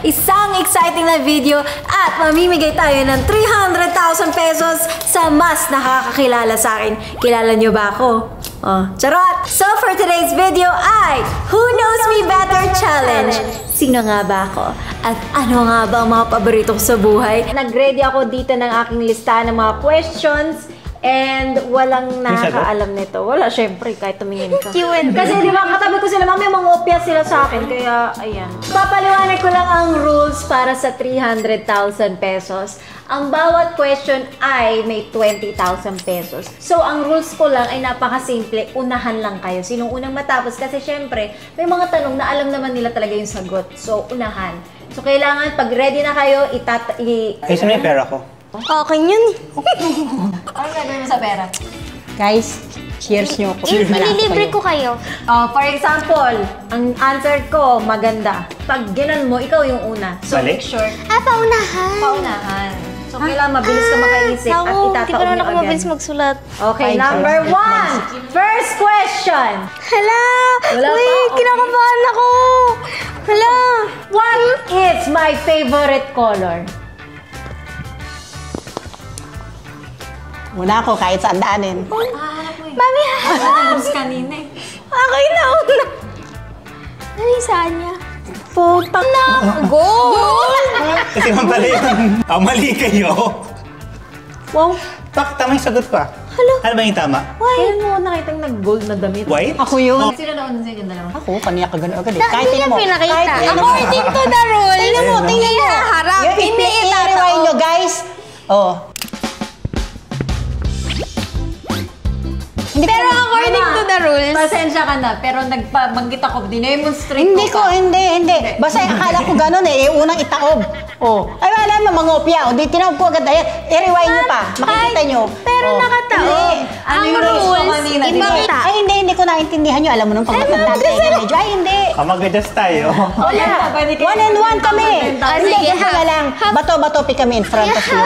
isang exciting na video at mamimigay tayo ng 300,000 pesos sa mas nakakakilala sa akin. Kilala nyo ba ako? Oh, charot! So for today's video ay Who Knows Me Better Challenge. Sino nga ba ako? At ano nga ba ang mga paborito ko sa buhay? Nag-ready ako dito ng aking listahan ng mga questions. And walang nakakaalam nito. Wala, syempre, kahit tumingin ka. Kasi di ba, katabi ko sila, may mga opya sila sa akin. Kaya, ayan. Papaliwanag ko lang ang rules para sa 300,000 pesos. Ang bawat question ay may 20,000 pesos. So, ang rules ko lang ay napakasimple. Unahan lang kayo. Sinong unang matapos? Kasi syempre, may mga tanong na alam naman nila talaga yung sagot. So, unahan. So, kailangan, pag ready na kayo, Ay, saan may pera ko? Okay yun. Ano gagawin mo sa pera? Guys, cheers nyo ko. Ililibre ko kayo. For example, ang answer ko, maganda. Pag ginan mo, ikaw yung una. So, Balik? make sure. Paunahan. Paunahan. So, kailangan mabilis ka makaisip at Di itataon pa naman nyo ako agad. mabilis magsulat. Okay, number 1. First question. Hala! Wala pa? Wait, Okay. kinakabahan ako! Hala! What is my favorite color? Muna ako kahit saan daanin. Mami, Tapos kanina eh. okay na una. Ano yung saan niya? Putak na! Go! Kasi man pala yun. Mali kayo. Wow. Tama yung sagot pa. Ano ba yung tama? Kailan mo nakitang nag-gold na damit? White? Ako yun. Sino nauna sa yung dalawa? Ako, kaniya ka gano'n agad eh. Hindi niya pinakita. According to the rule, Tingnan mo. harap. Hindi i-rewind nyo, guys. Oh. Pero according to the rules, Pasensya ka na, pero nagpabanggit ako, dinemonstrate Hindi ko ko, pa. hindi. Basta akala ko gano'n eh, unang itaob. Oh. Ay, wala naman mga opya. O, di tinaob ko agad dahil. I-rewind nyo pa. Makikita nyo. pero Oh. nakataob. Ano Ang yung rules mo rules, kanina, di ba? ibang Ay, hindi ko naintindihan nyo. Alam mo nung pagmatanda tayo medyo. Ay, hindi. Mag-adjust tayo. Oh, yeah. Pwede kayo. 1 and 1 kami. Hindi, sige, ganito na lang. Bato-bato pick kami in front of you.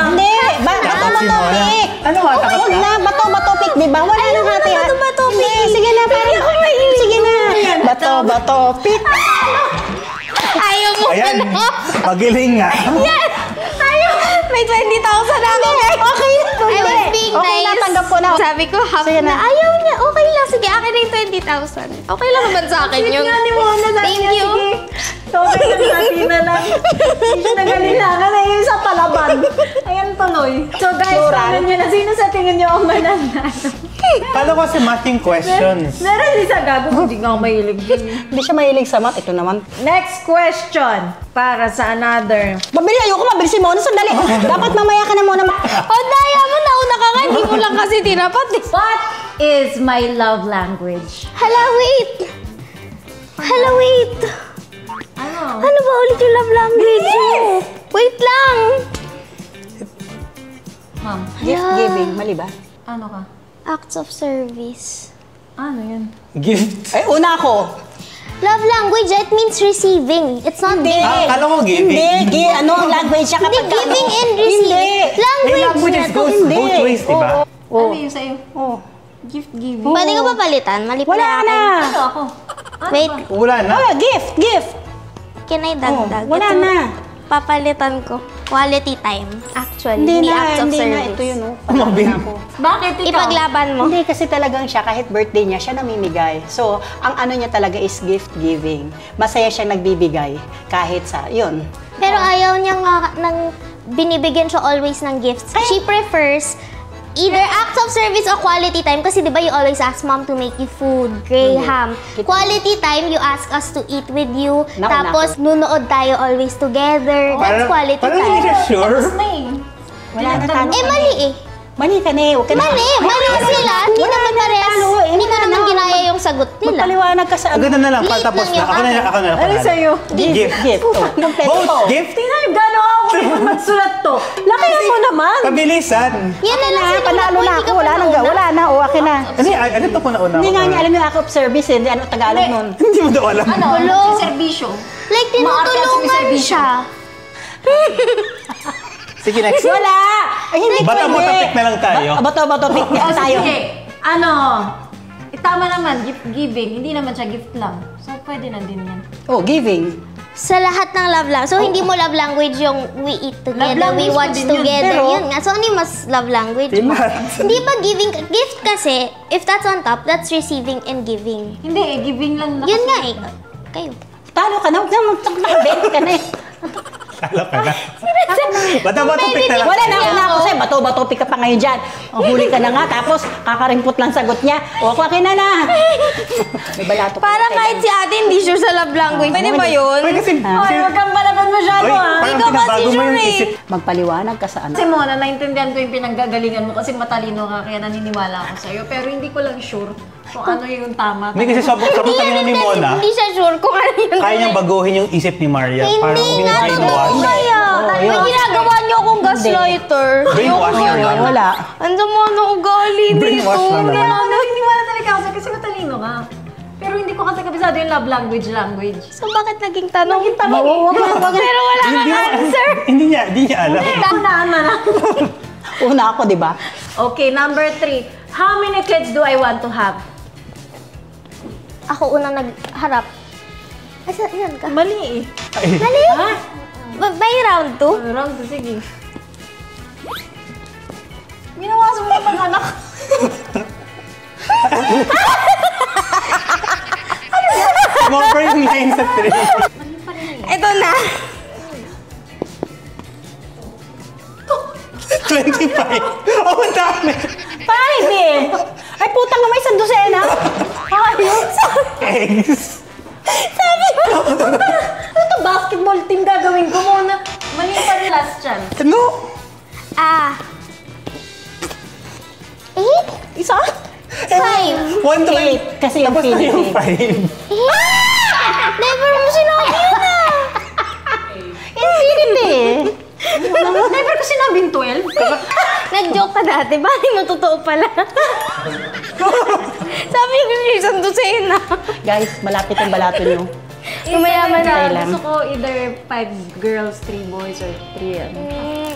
Hindi, bato-bato pick. Ano nga, takot Huwag ka? na, bato-bato pick, di ba? Wala nang hati ha. bato-bato pick? Hindi, sige na, parang. Sige na. Bato-bato pick. Ayaw mo Ayan, na. magiling nga. Yes! Ayaw! May 20,000 ako. Okay na. I was being Okay, nice. natanggap ko na. Sabi ko, happy Sige na. na. Ayaw niya. Okay lang. Sige, akin na yung 20,000. Okay lang naman sa akin yun. Thank you. Okay na, happy na lang. Hindi siya nagalilangan na yun sa palaban. Ayan tuloy. So guys, paano nyo na? Sino sa tingin nyo ang mananalo? Paano kasi matching questions? Meron din sa gago, hindi nga ako mahilig din. Hindi siya mahilig sa math. Ito naman. Next question para sa another. Mabili, ayoko mabilisin mo. Ano, sandali. Dapat mamaya ka na muna. O, daya mo. Nauna ka nga. Hindi mo lang kasi tinapat. What is my love language? Hala, wait. Hala, wait. Ano? Ano ba ulit yung love language mo? Wait lang. Ma'am, Gift giving. Mali ba? ano ka? Acts of service. Ano yun? Gift. Ay, una ako. Love language, it means receiving. It's not giving. Kala ko giving. Hindi, ano ang language siya Hindi, kapag giving and receiving. Language languages na to. goes Hindi. both ways, di ba? Ano yung sa'yo? Oh. Gift giving? Pwede ka ba palitan? Mali pala Wala akin. na. Ano ako? Ano Wait, ba? Wala na. Oh, gift. can I dagdag? Oh, wala Ito, na. Papalitan ko. Quality time. Actually, Hindi acts na, of hindi na. service. Ito yun, oh. Mabing. Bakit ikaw? Ipaglaban mo. Hindi, kasi talagang siya, kahit birthday niya, siya namimigay. So, ang ano niya talaga is gift giving. Masaya siyang nagbibigay kahit sa, yun. Pero ayaw niya nga nang binibigyan siya always ng gifts. She prefers either acts of service or quality time. Kasi di ba you always ask mom to make you food, graham. Quality time, you ask us to eat with you. Naku, Tapos, nunood tayo always together. That's quality Parang hindi time. ka sure. Wala na talo. Mali eh. Mali ka na eh. Huwag ka na. Mali sila. Hindi Wala naman na parehas. talo eh. Hindi ko Wala naman na. ginaya yung sagot nila. Magpaliwanag ka sa Ang ganda na lang, Late tapos lang na. yung Ako na Ano panalo. sa'yo? Gift. Gift. Oh, kompleto Both po. gift. Tingnan, gano'n ako magsulat to. Lakihan mo naman. Pabilisan. Yan na lang sinulat Panalo ko, na hindi ako. ka Wala pa na. nauna. Wala na. O, akin na. Hindi, ano to po nauna Hindi ako? nga niya alam yung act of service. Hindi, ano Tagalog nun? Hindi mo daw alam. Ano? Hello? Si Servisyo. Like, Maarte ang tinutulungan sumiservisyo. siya. Sige, next. Wala! Ay, hindi Bata-bata pwede. pick na lang tayo. Bato-bato pick na tayo. Sige. Ano? Tama naman, gift giving. Hindi naman siya gift lang. So, pwede na din yan. Oh, giving. Sa lahat ng love language. So, hindi mo love language yung we eat together, we language watch ko din yun, together. pero- Yun nga. So, ano yung mas love language mo? Hindi ba giving? Gift kasi, if that's on top, that's receiving and giving. Hindi eh, giving lang na Yun kasi. nga eh. Kayo. Talo ka na, huwag naman nakabent ka na eh. Talo ka na. Bato-bato pick na lang. Wala na ako sa'yo, bato-bato pick ka pa ngayon dyan. Ang huli ka na nga, tapos kakarimpot lang sagot niya. O, kwakin na na. May balato ka Parang na kahit si ate, hindi sure sa love language. Pwede ba yun? Uy, kasi... Ay, huwag kang palaban masyado Uy, ha. parang Ikaw kasi pinabago mo yung sure eh. isip. Magpaliwanag ka sa ano. Kasi Mona, naintindihan ko yung pinanggagalingan mo kasi matalino ka kaya naniniwala ako sa'yo. Pero hindi ko lang sure kung ano yung tama. Hindi kasi sobrang talino ni Mona. Hindi siya sure kung ano yun. Kaya niyang baguhin yung isip ni Maria. Parang Hindi nga, totoo brainwash. kaya. May ginagawa niyo akong gaslighter. Brainwash niya yan. Wala. Ang sama na ugali Brainwash nito. lang naman. Ano, naniniwala talaga ako sa'yo kasi matalino ka. Pero hindi ko kasi kabisado yung love language. So bakit naging tanong? Pero wala kang answer. Hindi niya alam. Tandaan na na. una ako, di ba? Okay, number 3. How many kids do I want to have? Ako unang nagharap. Asa, yan ka. Mali eh. Mali? By round 2? Round to, sige. Minawasan mo yung pag-anak. Sumobra yung line sa 3. Ito na. 25. Oh, ang dami. 5 eh! Ay, putang na may isang dosena. Ayos! Eggs. Ito, basketball team gagawin ko muna. Mali pa rin last chance. Ano? Ah. 8? Isa? 5. 1 to 8. Kasi yung Tapos na yung Philippines. 5. Never mo sinabi yun ah. Infinity eh. Never ko sinabing 12. Nag-joke ka dati. Bakit mo totoo pala? Sabi ko isang dosena. Guys, malapit ang balato nyo. Yung mayaman Tayo na. lang. Gusto ko either 5 girls, 3 boys, or 3 ano.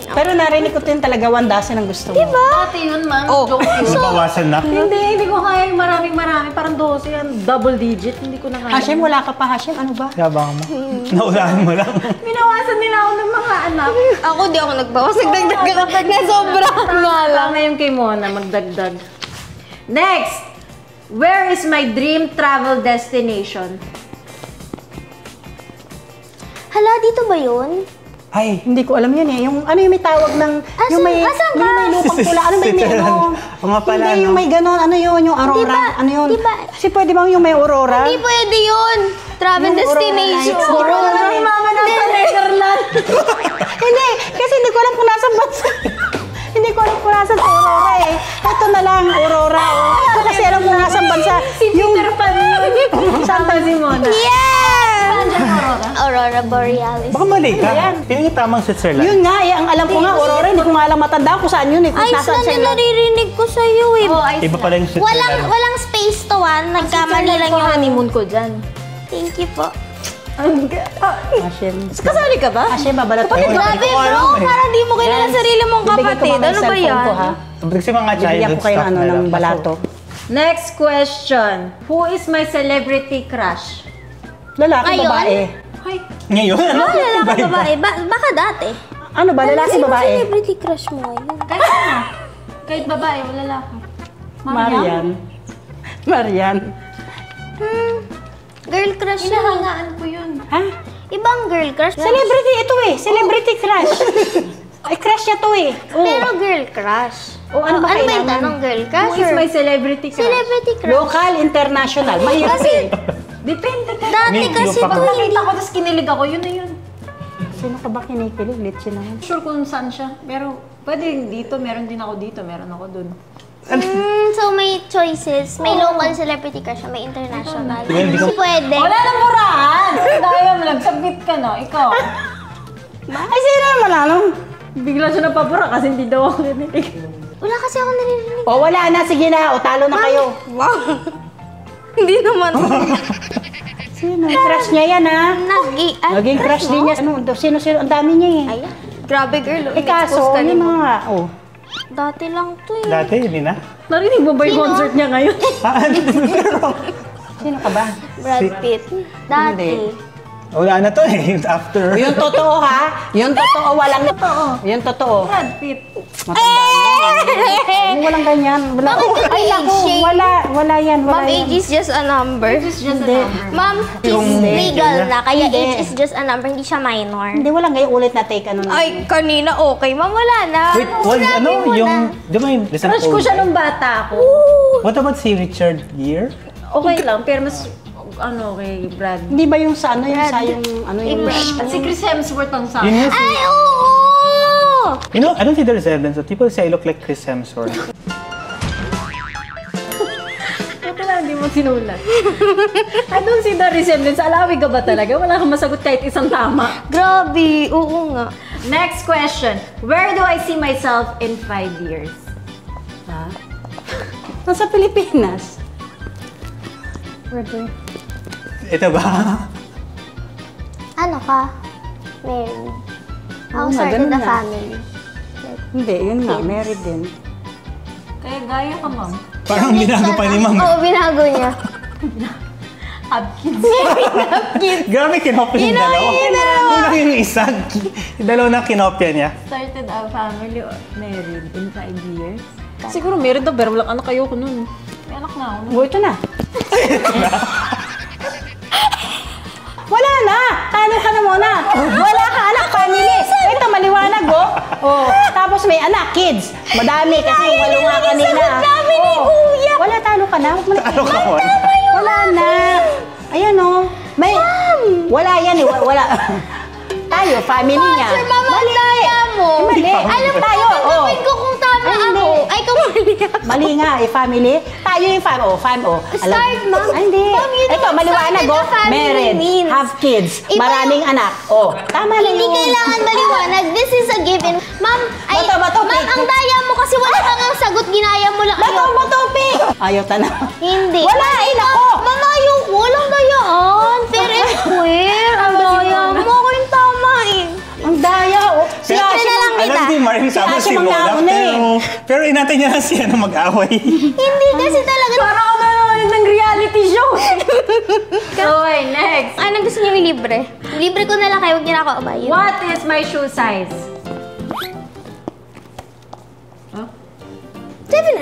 Pero narinig ko din talaga 1 dozen ang gusto mo. Dati yun, ma'am. Oh. Joke yun. Bawasan na. Hindi ko kaya yung maraming. Parang 12 yan. Double digit. Hindi ko na kaya. Hashem, wala ka pa, Hashem. Ano ba? Yabang mo. Naulaan mo lang. Minawasan nila ako ng mga anak. Ako di ako nagbawas. Nagdagdag na sobra nga lang. Tama yung kay Mona, magdagdag. Next! Where is my dream travel destination? Hala, dito ba yun? Ay. Hindi ko alam yun eh. Yung ano yung may tawag ng... yung may, asan ka? yung may lupang pula. Ano ba yung may ano? O nga pala, Hindi, no? yung may ganon. Ano yun? Yung aurora. Di ba- ano yun? di ba- Kasi pwede bang yung may aurora? Hindi pwede yun. Travel Yung destination. Aurora lights. Ay, mama na sa Netherlands! Hindi. Kasi hindi ko alam kung nasa bansa. Hindi ko alam kung nasa aurora eh. Ito na lang, aurora. Ito kasi alam kung nasa bansa. Yung Peter Pan yun. Santa si Mona. Yeah! Saan dyan, Aurora? Aurora Borealis. Baka mali ka. Yun yung tamang Switzerland. Yun nga eh. Ang alam ko nga, aurora. Hindi ko nga alam matanda kung saan yun eh. Kung Ayos nasaan na siya. naririnig ko sa'yo eh. Oh, ay, Iba pala yung Switzerland. Walang space to nagkamali lang ko yung honeymoon ko dyan. Thank you po. Hashem. Kasali ka ba? Hashem, babalat ko. Grabe ko alam bro, eh. parang di mo kilala sarili mong Bibigyan ko kapatid. mamaya Ano ba cellphone yan? ko, ha? Kasi mga Bibigyan childhood ko kayo stuff ano, na lang. ng balato. Next question. Who is my celebrity crush? Lalaki, Ngayon? babae. Ay, Ngayon, ano? Ah, lalaki Iba-iba. babae. Baka dati. Ano ba? Lalaki, Sino babae? celebrity crush mo ngayon? kahit ano. Kahit babae o lalaki. Marian. Marian. Girl crush na. Hinahangaan ko yun. Ha? Ibang girl crush. Celebrity ito eh. Celebrity crush. Ay, crush niya to eh. Pero girl crush. Oh, ano ba ano ba yung kailangan? tanong? Girl crush Who is or my celebrity crush? celebrity crush? Local, international. Mahirap Kasi, eh. Depende ka. dati May kasi lupa to ka. hindi. Nakita ko, tapos kinilig ako, yun na yun. Sino ka ba kinikilig? Litsi naman. Sure kung saan siya. Pero pwede dito, meron din ako dito, meron ako dun. So may choices. May local celebrity crush, may international. Well, di ko- Kasi pwede. Wala nang burahan! Dahil nag-submit ka no, ikaw. Ay, sino naman ano? Bigla siya napabura kasi hindi daw ako kinilig. Wala kasi ako naririnig. O, wala na. Sige na. O, talo na kayo. Wow. Hindi naman. Sino? Crush niya yan, ha? Naging crush din niya. Ano, sino? Ang dami niya eh. Ayan. Grabe girl. Eh, kaso, yun na nga. Oh. Dati lang to eh. Dati, hindi na. Narinig mo ba yung Sino? concert niya ngayon? Sino ka ba? Brad Pitt. Dati. Wala na to eh. After. Yung totoo ha? Yung totoo, walang totoo. Yung totoo. Brad Pitt. Matanda na. Walang ganyan. Wala. Bakit Ay, naku, age-shaming? wala yan. Wala Ma'am, age yan. is just a number. It's just a number. Ma'am, Yung is legal na, kaya Hindi. age is just a number, hindi siya minor. Hindi, walang ngayon ulit na take ano na. Ay, kanina okay. Ma'am, wala na. Wait, what, Sinabi ano? mo Yung, na. di ba yung recent Crush ko post? siya nung bata ako. What about si Richard Gere? Okay lang, pero mas, ano, kay Brad. Hindi ba yung sa ano, yung sa yung, ano yung... At si Chris Hemsworth ang sa Yun yung, Ay, oo! you know, I don't think there's evidence that people say I look like Chris Hemsworth. Ito lang, hindi mo sinulat. I don't see the resemblance. Alawi ka ba talaga? Wala kang masagot kahit isang tama. Grabe, oo nga. Next question. Where do I see myself in 5 years? Ha? Nasa Pilipinas. Ito ba? Ano ka? Married. How Oo nga, started ganun the nga. family? Hindi, yun nga, married din. Kaya gaya ka, ma'am. Parang binago pa ni Ma'am. Oo, binago niya. Have kids. Grabe, kinopya yung dalawa. Una yung isa. Yung dalawa na kinopya niya. Started a family or married in 5 years? Siguro married daw, pero walang anak kayo ko nun. May anak na ako nun. Oh, ito na. Wala na! Talo ka na muna. Wala ka anak, family. Ito, maliwanag, oh. Oh, tapos may anak, kids. Madami kasi walo nga kanina. sagot namin ni Kuya. Wala, talo ka na. Huwag mo na. Ano ka mo? Wala na. Ayan, oh. May, wala yan, eh. Wala. Tayo, family niya. Sir, mama, ang daya mo. Mali. Alam mo, Tayo, oh. tatanggapin ko kung tama Ay, hindi. ako. Ay, kung mali ako. Mali nga, eh, family. Tayo yung fam, oh. Start, ma'am. Ay, hindi. Ma'am, you Ito, don't maliwanag, start oh. with the family Married, means. have kids, Iba maraming anak. Oh, tama na Hindi yun. kailangan maliwanag. This is a given. Ma'am, ay, Bato, ma'am, ang daya mo kasi wala kang ang sagot. Ginaya mo lang. Bato, pick! Ayaw ta na. Hindi. Wala, eh, nako. Ma'am, ayaw ko. Walang dayaan. Fair and square. Ang daya mo. Ako yung tama eh. Ang daya, oh. Si Siyempre Hashim na lang ang- kita. Alam din, Maring sabi Si si Hashim ang Lola, nauna eh. pero inatay niya lang siya na mag-away. Hindi kasi talaga. Parang ako nanonood ng reality show. Okay, next. Anong gusto niyo libre? Libre ko na lang kayo. Huwag niyo na ako abayin. What is my shoe size?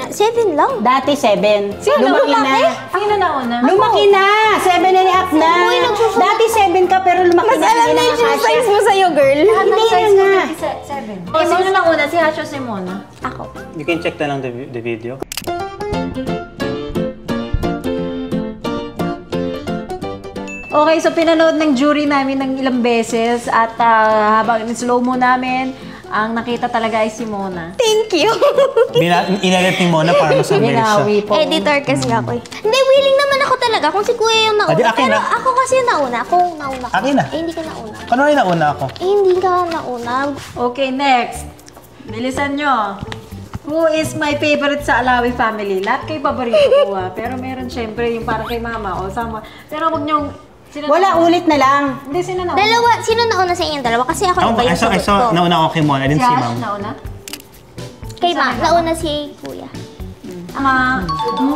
7 lang. Dati 7. Lumaki na. Sino nauna? Lumaki na. 7 and a half na. Uy, nagsusunod. Dati 7 ka pero lumaki na. Hindi na kasya. mo sa'yo, girl. Hindi na nga. 7. Oh, sino nauna? Si Hash o si Mona? Ako. You can check na lang the video. Okay, so pinanood ng jury namin ng ilang beses at habang in-slow-mo namin, ang nakita talaga ay si Mona. Thank you. Inalit ni Mona para masamir siya. Binawi po. Editor kasi ako eh. Hindi, willing naman ako talaga kung si Kuya yung nauna. Adi, akin Pero na. ako kasi yung nauna. Ako nauna. Akin na. Eh, hindi ka nauna. Ano rin nauna ako? Eh, hindi ka nauna. Okay, next. Bilisan nyo. Who is my favorite sa Alawi family? Lahat kayo paborito ko pero meron syempre yung para kay mama o sama. Pero huwag nyong... Sino Wala, nauna? ulit na lang. Hindi, sino nauna? Dalawa, sino nauna sa inyong dalawa? Kasi ako iba yung sagot ko. Nauna ako kay Mona, I Si didn't see Hash Ma'am. nauna? Kay Ma, nauna si Kuya.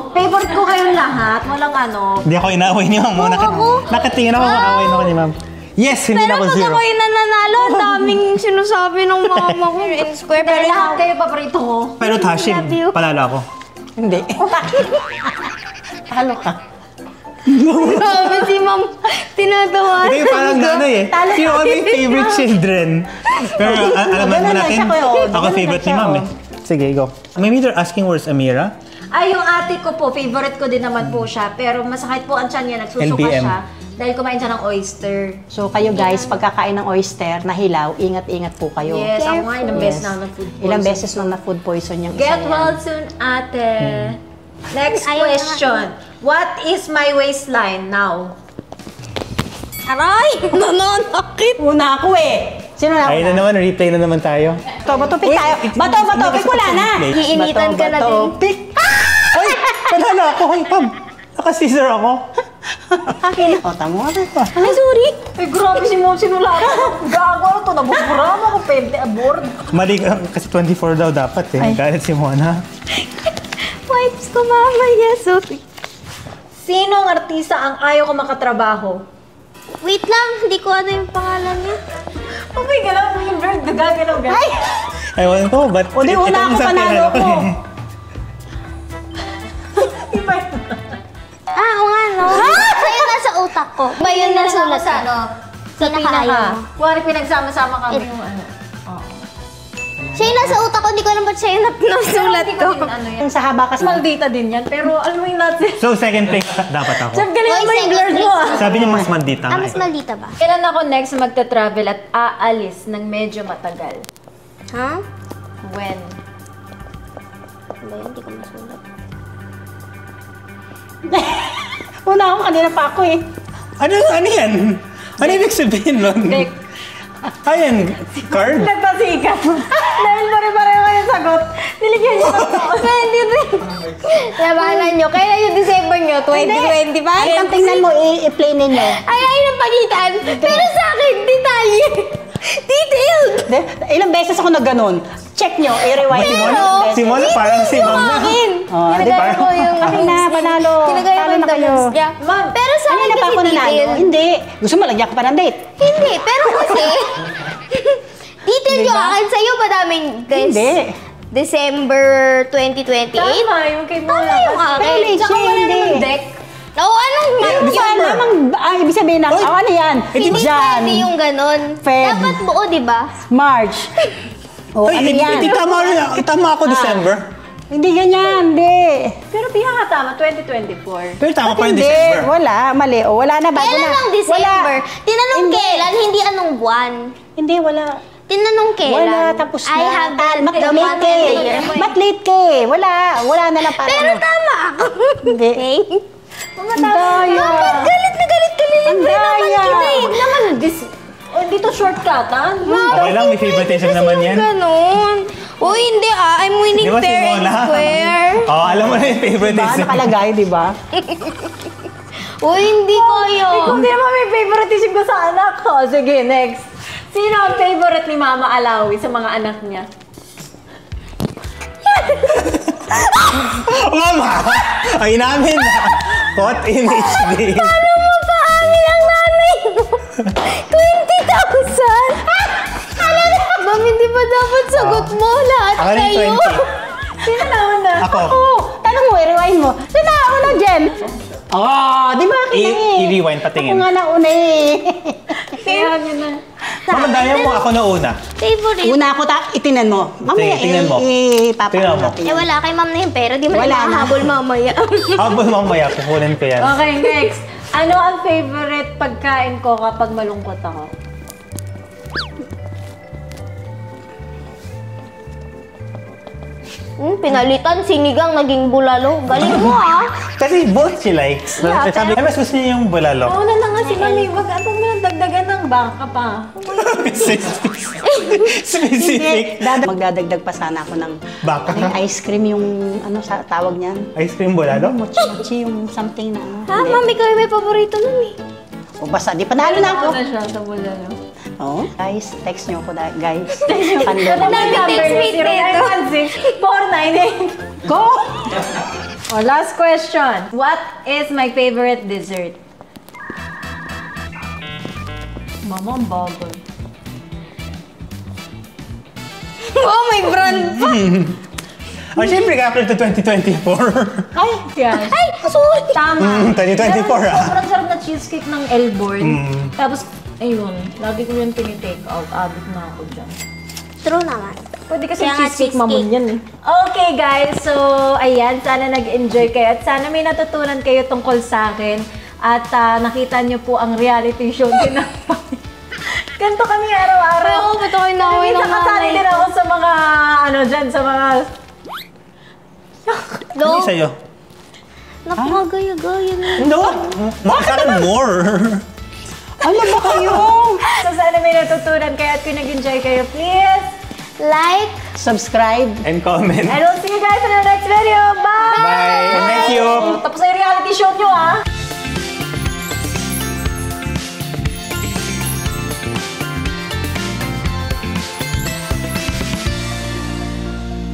Favorite ko kayong lahat. Walang ano. Hindi ako inaaway ni Ma'am. Nakatingin ako, makaaway na ako ni Ma'am. Yes, hindi na Pero ako pag zero. ako yung nananalo, ang daming sinasabi ng mama ko in square. Pero Pero lahat kayo paborito ko. Pero Tashim, Love you. palala ako. Hindi. Halo ka. grabe si ma'am, tinatawa. Hindi, parang nanay eh. You're all my favorite children. Pero alam mo Ganun lang natin, siya, Kuya. ako Ganun favorite lang ni siya, Ma'am oh. eh. Sige, go. Maybe they're asking where's Amira? Ay, yung ate ko po, favorite ko din naman po siya. Pero masakit po ang tiyan niya, nagsusuka LBM. siya. Dahil kumain siya ng oyster. So kayo guys, pagkakain ng oyster na hilaw, ingat-ingat po kayo. Yes, ako nga, ilang beses Yes. na ako ng food poison. Ilang beses nang na-food poison yung isa Get yan. well soon, ate. Next Ayaw na question. What is my waistline now? Aray, nananakit. Una ako eh. Sino na Ayun na naman, replay na naman tayo. Bato, pick tayo. Bato, pick. Wala na. Iinitan ka na din. Pick. Ay, palala ako. Ay, Pam. Naka-scissor ako. Akin. O, tamo nga. Ay, sorry. Ay, grabe si Mom, sinula ko. Gago na to, nabuburama ko, pwede aboard. Mali ka, kasi 24 daw dapat eh. Galit si Mona. wipes ko mamaya. Sorry. Sinong artista ang ayaw ko makatrabaho? Wait lang, hindi ko ano yung pangalan niya. Oh my God, ang yung bird, gagalaw. Ay! Ewan ko, ba't O, di una ito ako, sa panalo pinano ko. Iba yun. Oo nga, no? Sa'yo nasa utak ko. Ba yun nasulat sa ano? Sa Pinaka-ayaw mo. Kuwari pinagsama-sama kami yung ano. Siya yung nasa utak ko, hindi ko alam ba't siya yung nasulat ko. Ano yan? Yung sa haba kasi. Maldita din yan, pero alam mo yung natin. So, second place dapat ako. Chef, galing Oy, mo yung second blurred mo place. ah. Sabi niya mas maldita Ah, nga mas eh. maldita ba? Kailan ako next magta-travel at aalis ng medyo matagal? Ha? When? Ba yun? Hindi ko masulat. Una ako, kanina pa ako eh. Ano yan? Ano ibig sabihin nun? Dek. Ayan, card? Nagpasikat. Dahil pare-pareho kayo sagot. Niligyan niyo ng Pwede rin. Labanan nyo. Kailan yung December nyo? 2025? Ay, ang tingnan mo, i-play ninyo. Ay, ang pagitan. Pero sa akin, detalye. Detailed. Ilang beses ako na ganun. Check nyo, i-rewind nyo. Pero, Si Mon parang si Ma'am na. akin. Oh, di Ginagaya ba? ko yung Akin na, panalo. Ginagaya ko Talo yung na kayo. balance niya. Ma'am, Pero sa Ano akin na pa kasi ako nanalo? detailed. Hindi. Gusto mo, lagyan ko pa ng date. Hindi, pero kasi, detail yung akin sa'yo, madaming guys. Hindi. December 2028. tama yung kay Mola. Tama yung akin. Pero late Tsaka siya, wala hindi. namang deck. Oo, anong month Di ba yun? namang, ibig sabihin na, Oy! ano yan? Hindi Jan, pwede yung ganon. Feb. Dapat buo, di ba? March. O, Uy, ano yan? tama ako December. Hindi ganyan, hindi. Pero pinakatama, 2024. Pero tama pa yung Hindi, December. wala, mali. O, wala na, bago Kailan na. ang December? Wala. Tinanong Hindi. kailan, hindi anong buwan. Hindi, wala. Tinanong kailan. Wala, tapos na. I have the Mat the late month ka and the eh. year. Mat late ka eh. Wala na lang para. Pero tama ako. Hindi. Okay? Ang daya. Galit na galit ka, Ang Libre naman daya. kita eh. Huwag naman, dito shortcut ah. Okay lang, may favoritism naman yan. Ganon. Uy, hindi ah. I'm winning Di ba si fair and Mona? square. Oh, alam mo na yung Diba? favoritism. Nakalagay, di ba? Uy, hindi kayo. Kung di naman may favoritism ko sa anak ko. Sige, next. Sino ang favorite ni Mama Alawi sa mga anak niya? Mama! Ay namin na. Caught in HD. Paano mo paamin ang nanay mo? 20,000? Ma'am, hindi ba dapat sagot mo lahat Ako rin kayo? 20. Sino nauna? Ako. Oo. Tanong mo, i-rewind mo. Sino na una, Jen? Oh, di ba akin na eh? I-rewind, patingin. Ako nga na una eh. Kaya yun na. Mama, daya mo ako na una. Favorite. Una ako itinan mo. Mamaya Sige, tingnan mo. ipapakita Tingnan mo. natin. Eh wala, kay ma'am na yung pera. Di mo Wala na na. makahabol mamaya. Habol mamaya, kukunin ko yan. Okay, next. Ano ang favorite pagkain ko kapag malungkot ako? Pinalitan, sinigang, naging bulalo. Galing mo ah. Kasi both she likes. Yeah, Sabi, mas gusto niya yung bulalo. Nauna na nga si Mami. Wag mo lang dagdagan ng baka pa. Specific. Magdadagdag pa sana ako ng Baka? ice cream yung ano sa tawag niyan. Ice cream bulalo? Mochi yung something na ano. Ha, mami ko may paborito nun eh. O basta, di panalo na ako. Nauna siya sa bulalo. Oh, guys, text niyo ako guys. Ano Panlo. ang number? Text me dito. 0916-498. Go! Oh, last question. What is my favorite dessert? Mama, ang bagal. Oh, may brand pa. Oh, syempre, after to 2024. Ay, yan. Ay, sorry. Tama. 2024 ah. Sobrang sarap na cheesecake ng Elborn. Tapos, ayun, lagi ko yung tinitake out. Abot na ako dyan. True naman. Pwede kasi Kaya nga cheesecake cheesecake. mamon yan eh. Okay guys, so ayan, sana nag-enjoy kayo at sana may natutunan kayo tungkol sa akin at nakita nyo po ang reality show din ng ganito kami araw-araw. Oo, ba't ako inaway ng Minsan kasali nanay din ako sa mga, ano dyan, sa mga... Hindi sa'yo. Napakagaya-gaya na. No, makakaroon more. Ano ba kayo? So sana may natutunan kayo at kung nag-enjoy kayo, please Like, Subscribe. And comment. and we'll see you guys in the next video. Bye! Bye. Thank you. Tapos na yung reality show nyo ah!